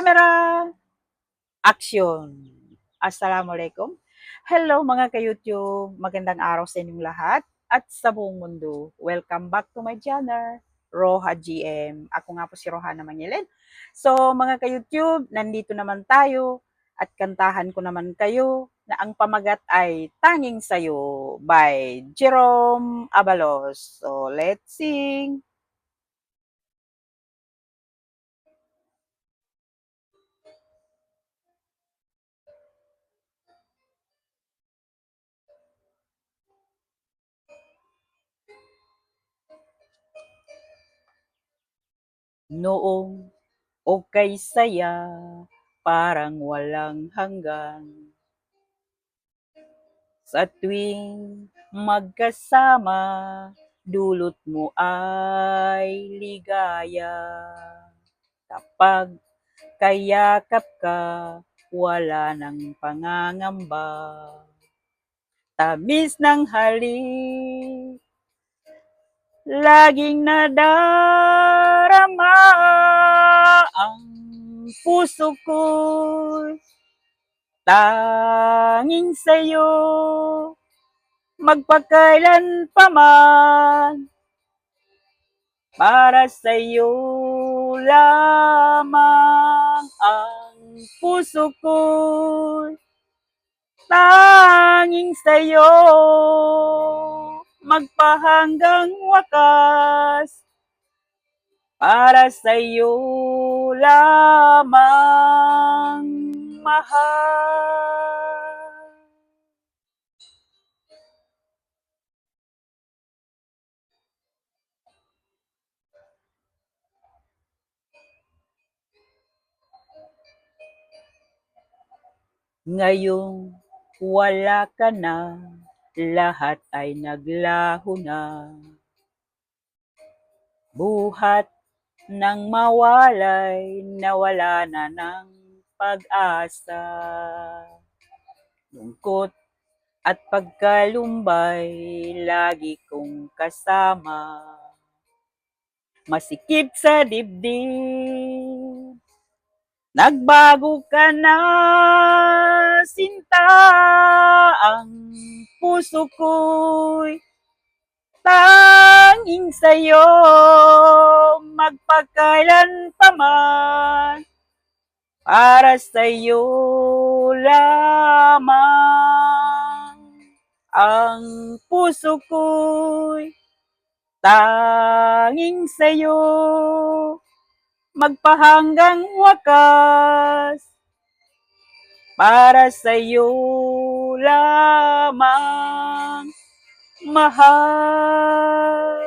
Camera, action! Assalamualaikum. Hello mga ka-YouTube, magandang araw sa inyong lahat at sa buong mundo. Welcome back to my channel, Roha GM. Ako nga po si Rohana Mangilin. So mga ka-YouTube, nandito naman tayo at kantahan ko naman kayo na ang pamagat ay Tanging Sayo by Jerome Abalos. So let's sing! Noong okey saya, parang walang hanggan. Sa tuwing magkasama, dulot mo ay ligaya. Kapag kayakap ka, wala ng pangangamba. Tamis ng halik, laging nadarama ang puso ko'y tanging sa'yo, magpakailan pa man, para sa'yo lamang ang puso ko'y tanging sa'yo, magpahanggang wakas, para sa'yo lamang, mahal. Ngayong wala ka na, lahat ay naglaho na. Buhat ng mawalay, nawala na ng pag-asa. Lungkot at pagkalumbay, lagi kong kasama. Masikip sa dibdib, nagbago ka na, sinta, ang puso ko'y tanging sa'yo, magpakailan pa man, para sa'yo lamang ang puso ko'y tanging sa'yo, magpahanggang wakas, para sa'yo lamang, mahal.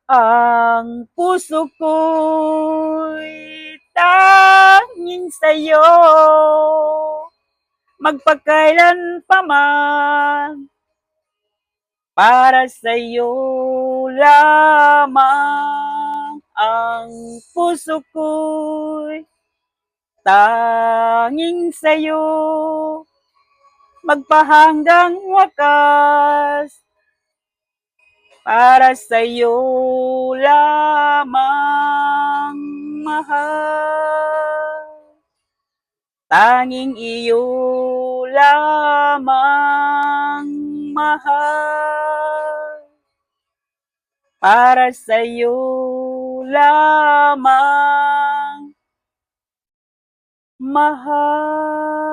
Ang puso ko'y tanging sa'yo, magpakailan pa man, para sa'yo lamang ang puso ko'y tanging sa'yo, magpahanggang wakas, para sa'yo lamang, mahal. Tanging iyo lamang, mahal. Para sa'yo lamang, mahal.